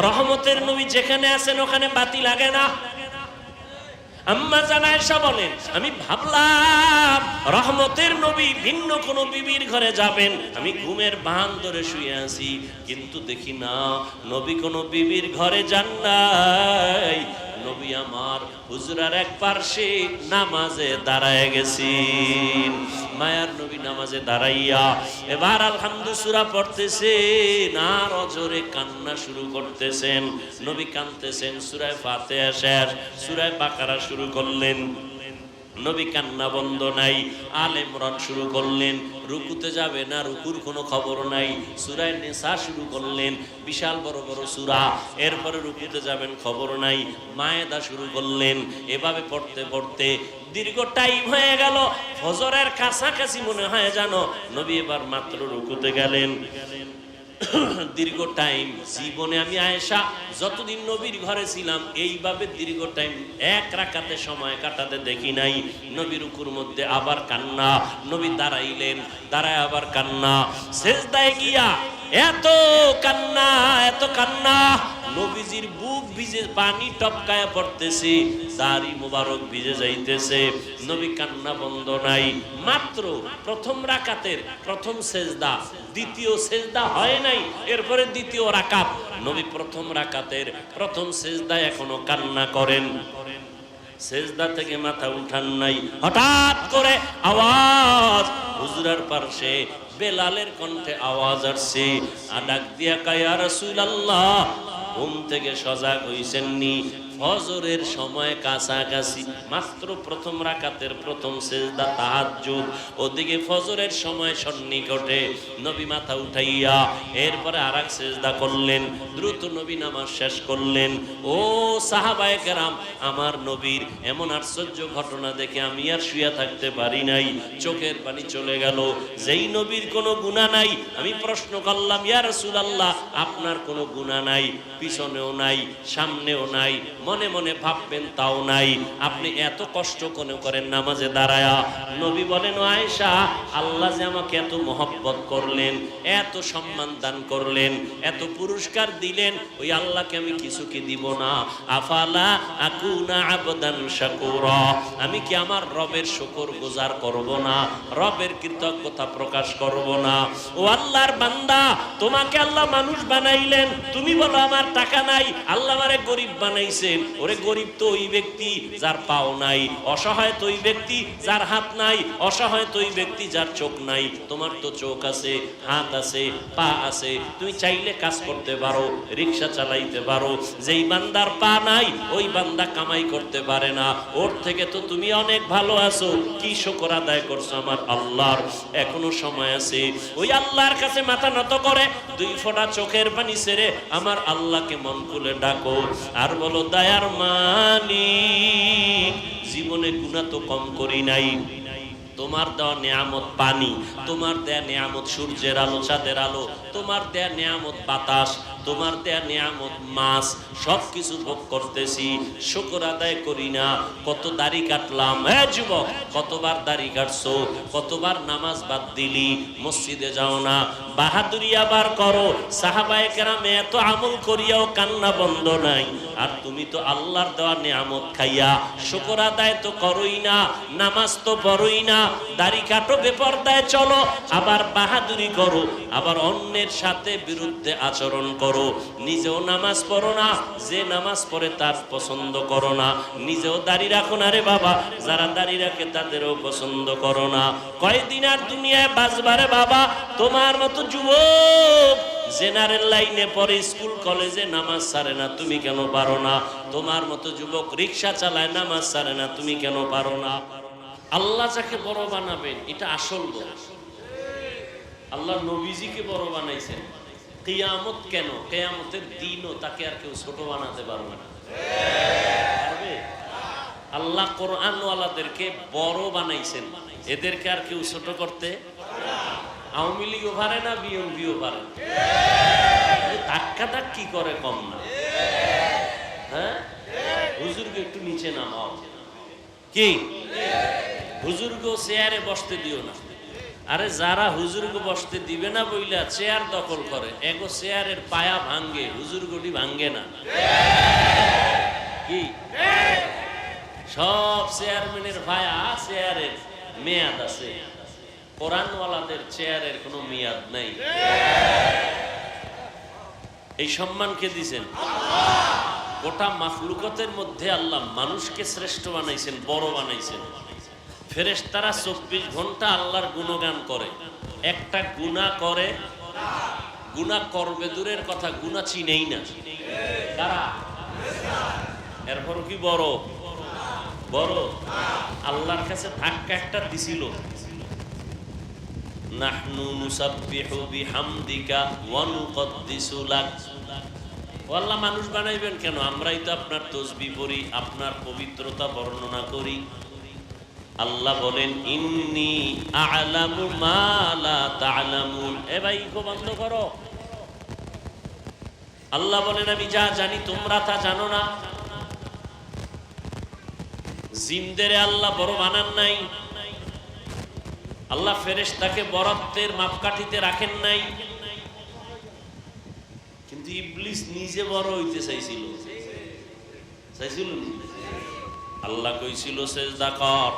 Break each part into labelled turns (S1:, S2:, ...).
S1: রহমতের নবী যেখানে আছেন ওখানে বাতি লাগে না। আম্মা জান আয়েশা বলেন, আমি ভাবলাম রহমতের নবী ভিন্ন কোন বিবির ঘরে যাবেন, আমি ঘুমের ভান ধরে শুয়ে আছি, কিন্তু দেখি না নবী কোন বিবির ঘরে যান নাই। নবী আমার হুজরার এক পার্শ্বে নামাজে দাঁড়ায় গেছেন। মায়ার নবী নামাজে দাঁড়াইয়া এবার আলহামদুলিল্লাহ সূরা পড়তেছেন আর অজরে কান্না শুরু করতেছেন। নবী কাঁদতেছেন, সূরা ফাতিহা শেষ, সূরা বাকারা শুরু করলেন। নবী কান্না বন্ধ নাই। আলে ইমরান শুরু করলেন, রুকুতে যাবে না, রুকুর কোনো খবর নাই। সূরা নিসা শুরু করলেন, বিশাল বড় বড় সূরা, এরপরে রুকুতে যাবেন খবর নাই। মায়েদা শুরু করলেন। এভাবে পড়তে পড়তে দীর্ঘ টাইম হয়ে গেল, ফজরের কাছাকাছি মনে হয় জানো নবী এবার মাত্র রুকুতে গেলেন। দীর্ঘ টাইম জীবনে আমি আয়েশা যতদিন নবীর ঘরে ছিলাম এইভাবে দীর্ঘ টাইম এক রাকাতে সময় কাটাতে দেখি নাই। নবী রুকুর মধ্যে আবার কান্না, নবী দাঁড়াইলেন, দাঁড়ায় আবার কান্না, সেজদায় গিয়া এত কান্না, এত কান্না, নবীজির বুক ভিজে পানি টপকায়া পড়তেছে, দাড়ি মোবারক ভিজে যাইতেছে। নবী কান্না বন্ধ নাই। মাত্র প্রথম রাকাতের প্রথম সেজদা, দ্বিতীয় সেজদা হয় নাই, এরপরে দ্বিতীয় রাকাত। নবী প্রথম রাকাতের প্রথম সেজদায় এখনো কান্না করেন। সেজদা থেকে মাথা উঠান নাই। হঠাৎ করে আওয়াজ, হুজুরার পাশে বেলালের কণ্ঠে আওয়াজ আসছে। ডাক দিয়া কয়, ইয়া রাসূলুল্লাহ, ঘুম থেকে সজাগ হইছেন নি? ফজরের সময় কাছাকাছি, মাত্র প্রথম রাকাতের প্রথম সেজদা তাহাজ্জুদ, ওদিকে ফজরের সময় সন্নিকটে। নবী মাথা উঠাইয়া এরপরে আরেক সেজদা করলেন। দ্রুত নবী নামাজ শেষ করলেন। ও সাহাবায়ে কেরাম, আমার নবীর এমন আশ্চর্য ঘটনা দেখে আমি আর শুয়ে থাকতে পারি নাই, চোখের পানি চলে গেল। যেই নবীর কোনো গুনাহ নাই, আমি প্রশ্ন করলাম, ইয়া রাসূলুল্লাহ, আপনার কোনো গুনাহ নাই, পিছনেও নাই, সামনেও নাই, মনে মনে ভাববেন তাও নাই, আপনি এত কষ্ট কেন করেন নামাজে দাঁড়ায়া? নবী বলেন, ও আয়েশা, আল্লাহ যে আমাকে এত মহব্বত করলেন, এত সম্মান দান করলেন, এত পুরস্কার দিলেন, ওই আল্লাহকে আমি কিছু কি দিব না? আফালা আকুনা আবদান শাকুরা, আমি কি আমার রবের শুকর গুজার করব না? রবের কৃতজ্ঞতা প্রকাশ করব না? ও আল্লাহর বান্দা, তোমাকে আল্লাহ মানুষ বানাইলেন, তুমি বলো আমার টাকা নাই, আল্লাহ আমারে গরিব বানাইছেন। ওরে গরিব তো ওই ব্যক্তি যার পাও নাই, অসহায় তো ওই ব্যক্তি যার হাত নাই, অসহায় তো ওই ব্যক্তি যার চোখ নাই। তোমার তো চোখ আছে, হাত আছে, পা আছে, তুমি চাইলে কাজ করতে পারো, রিকশা চালাইতে পারো। যেই বান্দার পা নাই ওই বান্দা কামাই করতে পারে না, ওর থেকে তো তুমি অনেক ভালো আছো। কি শুকর আদায় করছো আমার আল্লাহর? এখনো সময় আছে। ওই আল্লাহর কাছে মাথা নত করে দুই ফোঁটা চোখের পানি ছেড়ে আমার আল্লাহকে মন খুলে ডাকো আর বলো, দয়ার মালিক, জীবনে গুনাহ তো কম করি নাই, তোমার দেওয়া নিয়ামত পানি, তোমার দেয়া নিয়ামত সূর্যের আলো, চাঁদের আলো, তোমার দেয়া নিয়ামত বাতাস, তোমার দেয়া নিয়ামত মাছ, সবকিছু ভোগ করতেছি, শুকর আদায় করি না। কত দাড়ি কাটলাম, হ্যাঁ যুবক, কতবার দাড়ি কাটছো, কতবার নামাজ বাদ দিলি, মসজিদে যাও না, বাহাদুরি আবার করো। সাহাবায়ে কেরাম এত আমল করিয়াও কান্না বন্ধ নাই, আর তুমি তো আল্লাহর দেওয়া নিয়ামত খাইয়া শুকর আদায় তো করোই না, নামাজ তো পড়োই না, দাড়ি কাটো, বেপরদায় চলো, আবার বাহাদুরি করো, আবার অন্যের সাথে বিরুদ্ধে আচরণ করো, নিজেও নামাজ পড়ো না, যে নামাজ পড়ে তার পছন্দ করো না, নিজেও দাড়ি রাখো না রে বাবা, যারা দাড়ি রাখে তাদেরও পছন্দ করো না। কয়দিন আর দুনিয়ায় বাঁচবারে বাবা? তোমার মতো যুবক জেনারেল লাইনে পড়ে, স্কুল কলেজে নামাজ ছাড়ে না, তুমি কেন পারো না? তোমার মতো যুবক রিকশা চালায়, নামাজ ছাড়ে না, তুমি কেন পারো না? আল্লাহ যাকে বড় বানাবেন এটা আসল বড়। আল্লাহ নবীজিকে বড় বানাইছেন। কিয়ামত কেন, কিয়ামতের দিনও তাকে আর কেউ ছোট বানাতে পারবে না। পারবে? আল্লাহ কোরআনওয়ালাদেরকে বড় বানাইছেন, এদেরকে আর কেউ ছোট করতে? আওয়ামী লীগও পারে না, বিএনপিও পারে। ধাক্কা ধাক্কি করে কম না? হ্যাঁ, হুজুরকে একটু নিচে নামাও। কি হুজুরকে চেয়ারে বসতে দিও না, আরে যারা হুজুরকে বসতে দিবে না বইলা চেয়ার দখল করে, এগো চেয়ারের পায়া ভাঙ্গে, হুজুর গটি ভাঙ্গে না। কি সব চেয়ারম্যানের পায়া চেয়ারের মেয়াদ আছে, কোরআনওয়ালাদের চেয়ারের কোনো মেয়াদ নাই। এই সম্মান কে দিয়েছেন? গোটা মাখলুকতের মধ্যে আল্লাহ মানুষকে শ্রেষ্ঠ বানাইছেন, বড় বানাইছেন। ফেরেশতারা 24 ঘন্টা আল্লাহর গুণগান করে, একটা গুনাহ করে, গুনাহ করবে দূরের কথা, গুনাহ চিনেই না। কারা? এরপর কি বড় বড় আল্লাহর কাছে ধাক্কা একটা দিছিল, নাহনু নুসাব্বিহু বিহামদিকা ওয়া নুকদ্দিসু লাক। ও আল্লাহ, মানুষ বানাইবেন কেন? আমরাই তো আপনার তাসবিহ পড়ি, আপনার পবিত্রতা বর্ণনা করি। আল্লাহ বলেন, ইন্নী আ'লামু মা লা তা'লামুন। এ ভাই ইকো বন্ধ করো। আল্লাহ বলেন, আমি যা জানি তোমরা তা জানো না। জিনদের আল্লাহ বড় বানান নাই, আল্লাহ ফেরেশতাকে বরত্বের মাপকাঠিতে রাখেন নাই, কিন্তু ইবলিস নিজে বড় হইতে চাইছিল। আল্লাহ কইছিল সেজদা কর,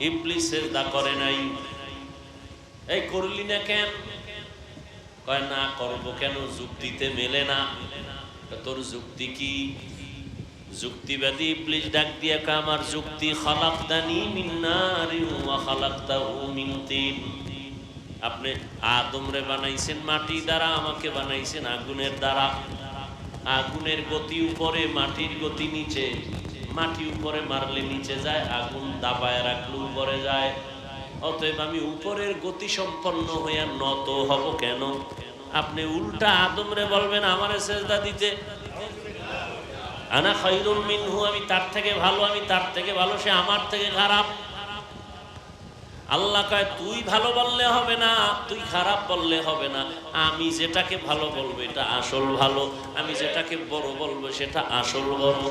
S1: ইবলিস সেজদা করে নাই। এই করলি না কেন? কয় না করব কেন, যুক্তিতে মেলে না। তোর যুক্তি কি? যুক্তিবাদী ইবলিস ডাক দিয়া কয়, আমার যুক্তি খালাকতানি মিন নারিন ওয়া খালাকতাহু মিন তিন। আপনি আদমরে বানাইছেন মাটি দ্বারা, আমাকে বানাইছেন আগুনের দ্বারা। আগুনের গতি উপরে, মাটির গতি নিচে। মাটি উপরে মারলে নিচে যায়, আগুন দাবায় রাখলে উপরে যায়। অতএব আমি উপরের গতি সম্পন্ন হইয়া নত হব কেন? আপনি উল্টা আদমরে বলবেন আমারে সেজদা দিতে। আনা খায়রুম মিনহু, আমি তার থেকে ভালো, আমি তার থেকে ভালো, সে আমার থেকে খারাপ। আল্লাহ কয়, তুই ভালো বললে হবে না, তুই খারাপ বললে হবে না। আমি যেটাকে ভালো বলবো এটা আসল ভালো, আমি যেটাকে বড় বলবো সেটা আসল বড়।